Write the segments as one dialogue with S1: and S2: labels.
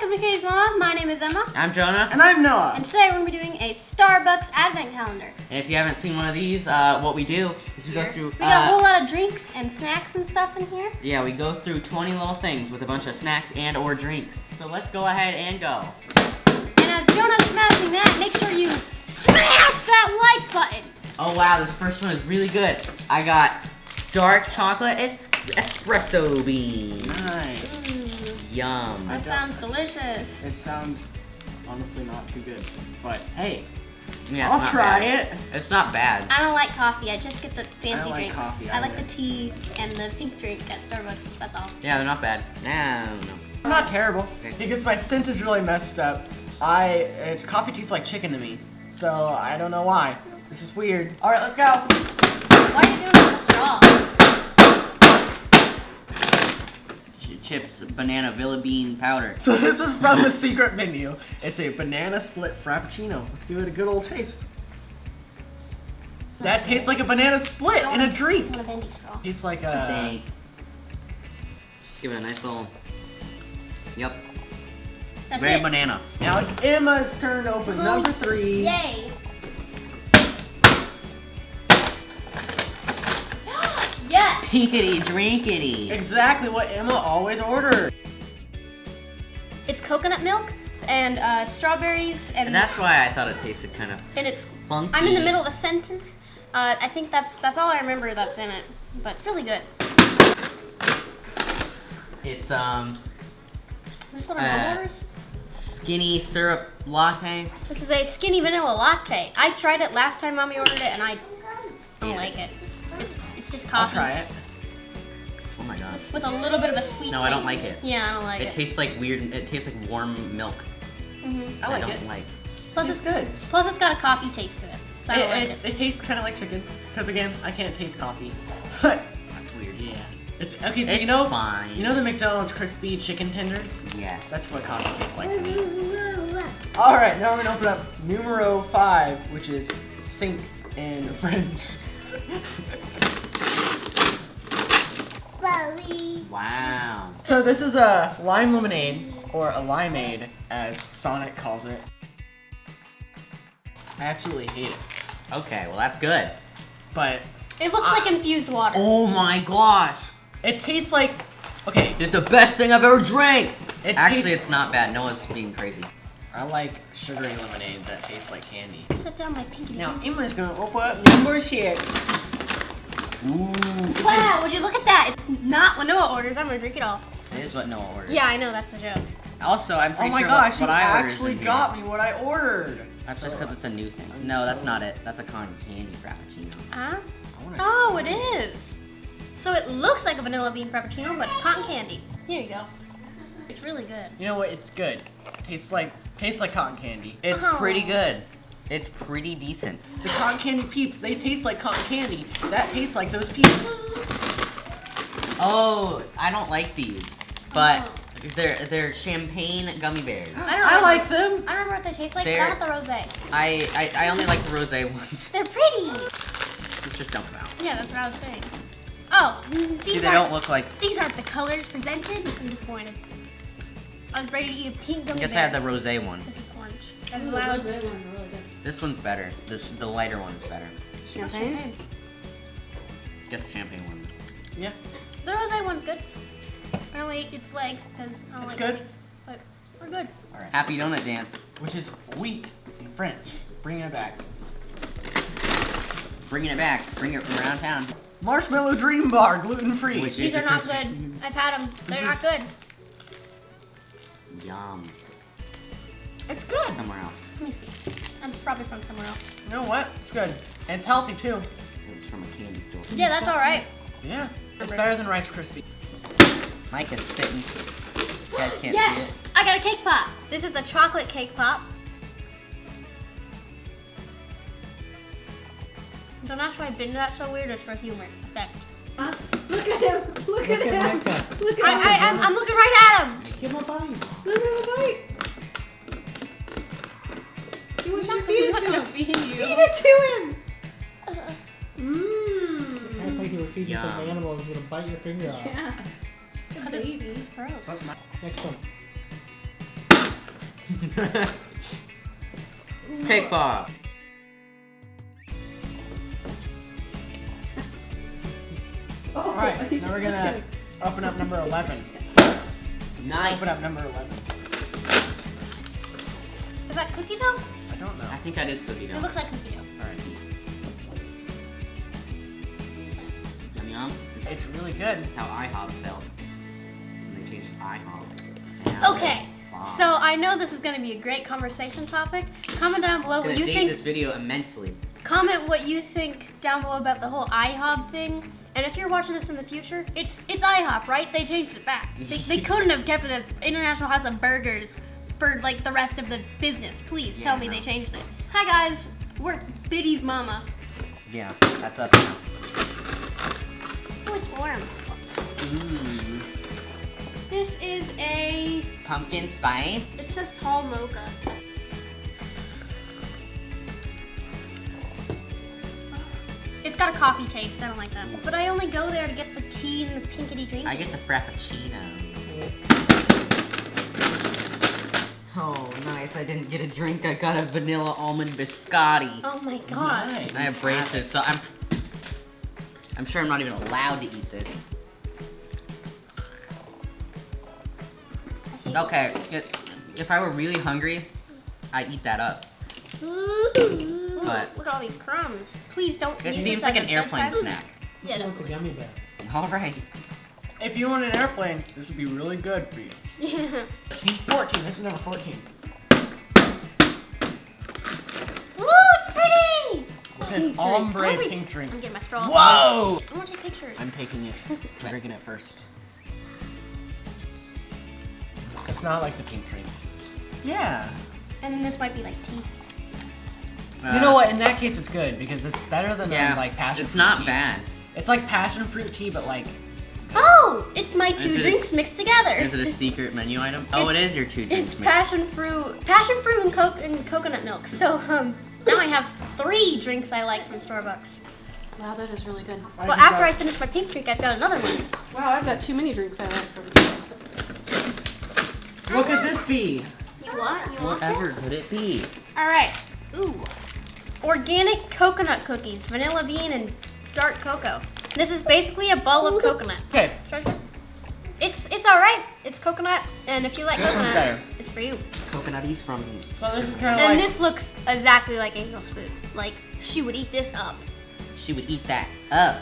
S1: welcome to KittiesMama. My name is Emma.
S2: I'm Jonah.
S3: And I'm Noah.
S1: And today we're going to be doing a Starbucks advent calendar.
S2: And if you haven't seen one of these, what we do is we go through...
S1: We got a whole lot of drinks and snacks and stuff in here.
S2: Yeah, we go through 20 little things with a bunch of snacks and or drinks. So let's go ahead and go.
S1: And as Jonah's smashing that, make sure you smash that like button.
S2: Oh wow, this first one is really good. I got dark chocolate espresso beans.
S3: Nice.
S2: Yum.
S1: That sounds delicious.
S3: It sounds honestly not too good, but hey,
S2: Yeah,
S3: I'll try it.
S2: It's not bad.
S1: I don't like coffee. I just get the fancy
S3: I don't like
S1: drinks.
S3: coffee
S1: I like
S3: either.
S1: the tea and the pink drink at Starbucks. That's all.
S2: Yeah, they're not bad. No.
S3: Not terrible,
S2: Okay.
S3: because my scent is really messed up. Coffee tastes like chicken to me, so I don't know why. This is weird. All right, let's go.
S1: Why are you doing it with a straw?
S2: Chips, banana, Villa bean powder.
S3: So this is from the secret menu. It's a banana split Frappuccino. Let's give it a good old taste. That tastes like a banana split in a drink.
S1: I want a bendy straw.
S3: Tastes like a...
S2: Thanks. Let's give it a nice little... Yep.
S1: That's
S2: Very
S1: it.
S2: banana.
S3: Now it's Emma's turn to open number 3.
S1: Yay. Yes.
S2: Pinkity, drinkity.
S3: Exactly what Emma always orders.
S1: It's coconut milk and strawberries and
S2: And that's why I thought it tasted kind of
S1: it's.
S2: funky.
S1: I'm in the middle of a sentence. I think that's all I remember that's in it, but it's really good.
S2: It's
S1: This is one of my orders.
S2: skinny syrup latte.
S1: This is a skinny vanilla latte. I tried it last time Mommy ordered it, and I don't like it. It's just
S3: I'll
S1: coffee.
S3: try it.
S2: Oh my gosh.
S1: With a little bit of a sweet
S2: No,
S1: taste.
S2: I don't like it.
S1: Yeah, I don't like
S2: It
S1: it.
S2: tastes like weird. It tastes like warm milk.
S1: Mm-hmm.
S3: I like
S2: don't
S3: it.
S2: like.
S1: Plus,
S3: It's good.
S1: Plus, it's got a coffee taste to it. So I don't like it.
S3: It tastes kind of like chicken. Because again, I can't taste coffee. But
S2: That's weird.
S3: yeah. It's, okay, so
S2: It's
S3: you know,
S2: fine.
S3: you know the McDonald's crispy chicken tenders?
S2: Yes.
S3: That's what coffee tastes like to me. All right, now we're gonna open up numero 5, which is sink in French.
S2: Wow.
S3: So this is a lime lemonade, or a limeade, as Sonic calls it. I absolutely hate it,
S2: Okay, well that's good.
S3: but
S1: It looks like infused water.
S2: Oh my gosh.
S3: it tastes like, okay,
S2: It's the best thing I've ever drank.
S3: It
S2: Actually,
S3: tastes-
S2: it's not bad. Noah's being crazy.
S3: I like sugary lemonade that tastes like candy.
S1: Set down my pinky.
S3: Now Emma's gonna open up number 6. Ooh, it
S1: Wow, would you look at that? It's not what Noah orders. I'm gonna drink it all.
S2: It is what Noah ordered.
S1: Yeah, I know, that's the joke.
S2: Also, I'm
S3: oh
S2: pretty
S3: my
S2: sure
S3: gosh,
S2: what
S3: you
S2: I ordered is
S3: actually
S2: in here.
S3: got me what I ordered.
S2: That's just because it's a new thing. No, that's not it. That's a cotton candy frappuccino.
S1: Huh?
S3: I wanna
S1: Oh, it is. So it looks like a vanilla bean frappuccino, but it's cotton candy. Here you go. It's really good.
S3: You know what? It's good. Tastes like cotton candy.
S2: It's
S1: Oh.
S2: pretty good. It's pretty decent.
S3: The cotton candy peeps, they taste like cotton candy. That tastes like those peeps.
S2: Oh, I don't like these, but
S1: Oh.
S2: they're champagne gummy bears.
S3: I like them.
S1: I don't remember what they taste like.
S2: They're-
S1: I got the rosé.
S2: I only like the rosé ones.
S1: They're pretty.
S2: Let's just dump them out.
S1: Yeah, that's what I was saying. Oh, these
S2: See, they
S1: aren't,
S2: don't look like.
S1: these aren't the colors presented. I'm disappointed. I was ready to eat a pink
S2: I
S1: gummy
S2: guess I
S1: bear.
S2: had the rosé one.
S1: This is orange. That's loud.
S2: This one's better. The lighter one is better.
S1: Champagne.
S2: Guess the champagne one.
S3: Yeah.
S1: The rosé one's good. I only ate its legs because I don't
S3: It's
S1: like
S3: good.
S1: legs, but we're good.
S3: All right.
S2: Happy donut dance.
S3: Which is wheat in French. Bring it back.
S2: Bringing it back. Bring it from around town.
S3: Marshmallow Dream Bar, gluten free.
S2: Which
S1: These
S2: is
S1: are
S2: a
S1: not
S2: crispy-
S1: good. I've had them. They're not good.
S2: Yum.
S3: It's good.
S2: Somewhere else.
S1: Let me see. I'm probably from somewhere else.
S3: You know what? It's good. And it's healthy too.
S2: It was from a candy store.
S1: Yeah, that's all right.
S3: Yeah. It's better than Rice Krispies.
S2: Mike is sitting. You guys can't see
S1: Yes, I got a cake pop. This is a chocolate cake pop. Don't ask why I been to that so weird. It's for humor effect.
S4: Huh? Look at him! Look at him! Look at him!
S1: I'm looking right at him.
S3: Give him a bite.
S4: Look at him bite! He wants you to feed it to him.
S1: feed you.
S4: Feed it to him!
S1: Mmm.
S4: I think you were feeding
S2: Yum.
S4: some animals gonna bite your finger off.
S1: Yeah.
S4: It's
S1: Because it's gross.
S4: Next one.
S2: Cake pop.
S3: All right, now we're gonna open up number 11.
S2: Nice.
S3: Open up number 11.
S1: Is that cookie dough?
S3: I don't know.
S2: I think that is cookie
S1: It
S2: dough.
S1: looks like cookie dough.
S3: All right.
S2: Yum yum.
S3: It's really good.
S2: That's how IHOP felt. When they changed IHOP. Now
S1: Okay,
S2: Bob.
S1: so I know this is going to be a great conversation topic. Comment down below
S2: I'm gonna
S1: what you
S2: date
S1: think.
S2: this video immensely.
S1: Comment what you think down below about the whole IHOP thing. And if you're watching this in the future, it's IHOP, right? They changed it back. They couldn't have kept it as International House of Burgers for like the rest of the business. Please tell me
S2: no.
S1: they changed it. Hi guys, we're KittiesMama.
S2: Yeah, that's us now.
S1: Oh, it's warm.
S2: Ooh.
S1: This is a,
S2: Pumpkin spice.
S1: it says tall mocha. It's got a coffee taste, I don't like that. But I only go there to get the tea and the Pinkity drink.
S2: I get the Frappuccino. Oh, nice. I didn't get a drink. I got a vanilla almond biscotti.
S1: Oh my god.
S3: Nice.
S2: I have braces, so I'm sure I'm not even allowed to eat this. Okay, if I were really hungry, I'd eat that up.
S1: Ooh,
S2: But-
S1: look at all these crumbs. Please don't
S2: It
S1: use
S2: seems
S1: this
S2: like
S1: as
S2: an
S1: a
S2: airplane
S1: bedtime.
S2: snack.
S1: Yeah, no.
S4: It's a gummy bear.
S2: All right.
S3: If you want an airplane, this would be really good for you. 14. This is number 14.
S1: Ooh, it's pretty!
S3: It's
S1: Pink
S3: an
S1: drink.
S3: ombre
S1: Wait,
S3: pink drink.
S1: I'm getting my straw.
S3: Whoa!
S1: I want to take pictures.
S3: I'm taking it. I'm drinking it first. It's not like the pink drink. Yeah.
S1: And then this might be like tea.
S3: You know what? In that case, it's good because it's better than
S2: Yeah,
S3: like passion
S2: it's
S3: fruit
S2: not
S3: tea.
S2: bad.
S3: It's like passion fruit tea, but like.
S1: Oh, it's my
S2: Is
S1: two
S2: it a
S1: drinks
S2: s-
S1: mixed together.
S2: Is it a secret menu item? Oh, it
S1: It's-
S2: is your two drinks.
S1: It's
S2: mix.
S1: passion fruit and coconut milk. So now I have 3 drinks I like from Starbucks.
S4: Wow, that is really good.
S1: Well, after I finish my pink drink, I've got another one.
S4: Wow, I've got too many drinks I like from
S3: What could this be?
S1: You want? You want
S2: Whatever
S1: this?
S2: could it be?
S1: All right. Ooh. Organic coconut cookies, vanilla bean and dark cocoa. This is basically a bowl of coconut.
S3: Okay.
S1: It's all right. It's coconut, and if you like
S3: This one's
S1: coconut,
S3: better.
S1: it's for you.
S2: Coconutties from.
S3: So this is kind of
S1: And
S3: like.
S1: this looks exactly like Angel's food. Like she would eat this up.
S2: She would eat that up.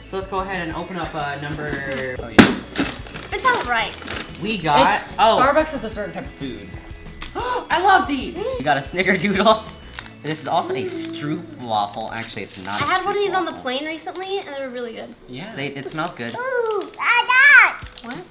S2: So let's go ahead and open up number.
S3: Oh yeah.
S1: It's all right.
S2: We got.
S3: It's,
S2: oh,
S3: Starbucks is a certain type of food. I love these.
S2: we got a snickerdoodle. This is also a Stroop waffle. Actually, it's not.
S1: I had one of these on the
S2: plane.
S1: plane recently, and they were really good.
S3: Yeah.
S2: It smells good.
S1: Ooh, I got. What?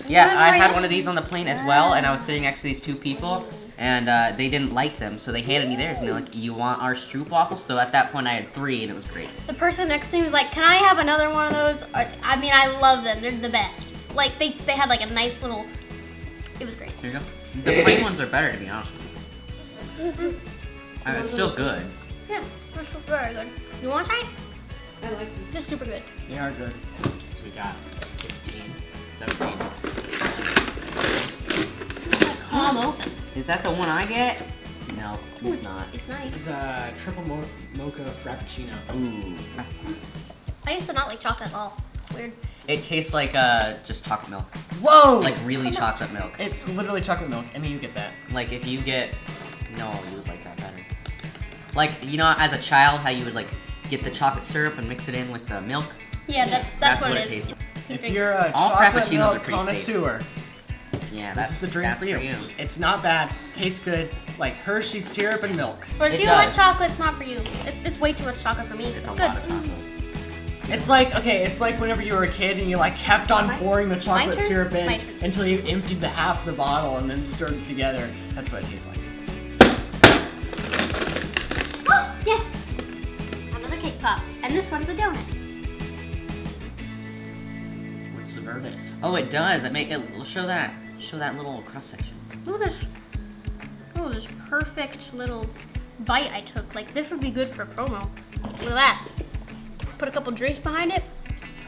S2: Yeah, I had one of these on the plane as well, and I was sitting next to these 2 people, and they didn't like them, so they handed me theirs, and they're like, "You want our Stroop waffle?" So at that point, I had 3, and it was great.
S1: The person next to me was like, "Can I have another one of those?" I mean, I love them. They're the best. Like they had like a nice little. It was great.
S2: Here you go. The plain ones are better, to be honest. It's still good.
S1: Yeah, they're very good. You want to try it?
S4: I like them.
S1: They're super good.
S3: They are good.
S2: So we got 16, 17.
S1: Palm open.
S2: Is that the one I get? No, it's not.
S1: It's nice.
S3: This is a triple mocha frappuccino.
S2: Ooh.
S1: I used to not like chocolate at all. Weird.
S2: It tastes like just chocolate milk.
S3: Whoa!
S2: Like really chocolate milk.
S3: It's literally chocolate milk, and you get that.
S2: Like if you get, no, you would like that better. Like, you know, as a child, how you would like get the chocolate syrup and mix it in with the milk?
S1: Yeah, that's what it is.
S2: tastes.
S3: If you're a
S2: All
S3: chocolate
S2: Frappuccinos
S3: milk
S2: are pretty safe.
S3: connoisseur,
S2: Yeah,
S3: this
S2: that's
S3: is the drink
S2: that's
S3: for you. It's not bad. Tastes good. Like Hershey's syrup and milk.
S1: But if
S2: It
S1: you don't like
S2: does.
S1: chocolate, it's not for you. It's way too much chocolate for me.
S2: It's a
S1: good.
S2: lot of chocolate.
S3: It's like, okay, it's like whenever you were a kid and you like kept on
S1: My-
S3: pouring the chocolate
S1: turn?
S3: syrup in
S1: My turn.
S3: until you emptied the half of the bottle and then stirred it together. That's what it tastes like.
S1: Oh, yes! Another cake pop. And this one's a donut.
S3: What's the verdict?
S2: Oh, it does. It make it show that little cross section.
S1: Ooh, this perfect little bite I took. Like, this would be good for a promo. Look at that. Put a couple drinks behind it.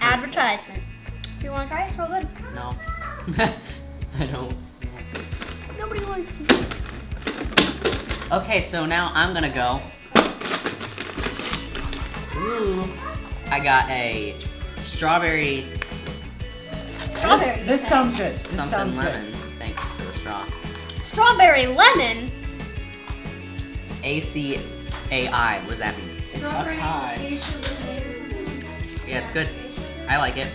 S1: Advertisement. Do you want to try it? It's real good.
S2: No, I don't.
S1: No. Nobody likes me.
S2: Okay, so now I'm gonna go. Ooh, I got a strawberry
S1: Strawberry.
S3: This sounds good. This
S2: something
S3: sounds
S2: lemon. Thanks for the straw.
S1: Strawberry lemon.
S2: ACAI. What does that mean?
S3: It's up high.
S2: Yeah, it's good. I like it.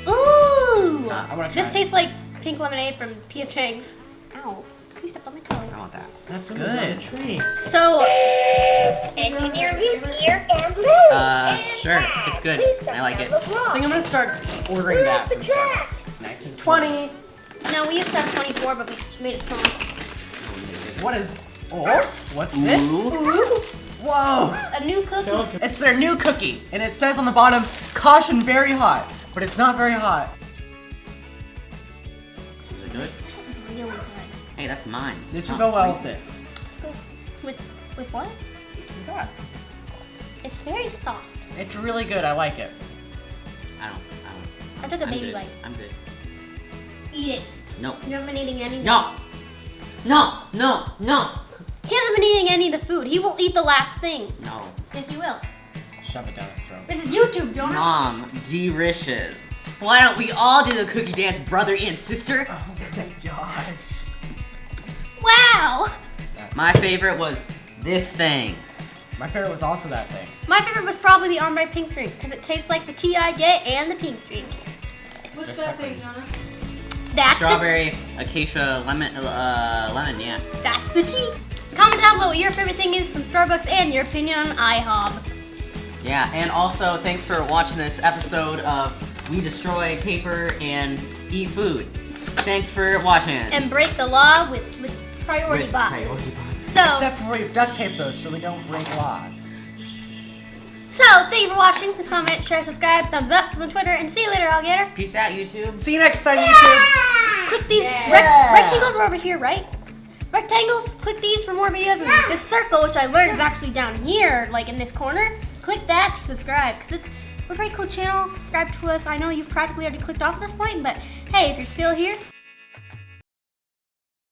S1: Ooh.
S3: I wanna try
S1: This
S3: it.
S1: tastes like pink lemonade from P.F. Chang's. Ow. Please step on my toe.
S2: I want that.
S3: That's good.
S1: So,
S2: Sure. It's good. I like it.
S3: I think I'm gonna start ordering that from Starbucks. 20.
S1: no, we used to have 24, but we made it small.
S3: What is? Oh, what's this?
S1: Ooh.
S3: Whoa!
S1: A new cookie.
S3: It's their new cookie, and it says on the bottom, "Caution, very hot," but it's not very hot.
S2: These are good.
S1: Really good.
S2: Hey, that's mine.
S3: This
S2: It's
S3: will
S2: not
S3: go well
S2: free.
S3: with this.
S1: With what?
S3: What's that?
S1: It's very soft.
S3: It's really good. I like it.
S2: I don't.
S1: I took a
S2: I'm
S1: baby
S2: good.
S1: bite.
S2: I'm good.
S1: Eat it.
S2: No.
S1: You haven't been eating any.
S2: No. No. No. No.
S1: He hasn't been eating any of the food. He will eat the last thing.
S2: No.
S1: Yes, he will.
S3: Shove it down his throat.
S1: This is YouTube, Jonah.
S2: Mom, delicious. Why don't we all do the cookie dance, brother and sister?
S3: Oh my gosh.
S1: Wow.
S2: My favorite was this thing.
S3: My favorite was also that thing.
S1: My favorite was probably the ombre pink drink because it tastes like the tea I get and the pink drink.
S4: What's
S3: Just
S4: that
S3: suckling.
S4: thing, Jonah?
S1: That's
S2: Strawberry, acacia, lemon, yeah.
S1: That's the tea. Comment down below what your favorite thing is from Starbucks and your opinion on IHOB.
S2: Yeah, and also thanks for watching this episode of We Destroy Paper and Eat Food. Thanks for watching.
S1: And break the law with priority
S2: With
S1: box.
S2: priority box.
S1: So,
S3: Except for we've duct taped those so we don't break laws.
S1: thank you for watching. Please comment, share, subscribe, thumbs up on Twitter, and see you later, alligator.
S2: Peace out, YouTube.
S3: See you next time, YouTube.
S1: Click these
S3: Yeah.
S1: rectangles are over here, right? Rectangles, click these for more videos. And this circle, which I learned is actually down here, like in this corner, click that to subscribe. Because we're a very cool channel. Subscribe to us. I know you've practically already clicked off at this point, but hey, if you're still here,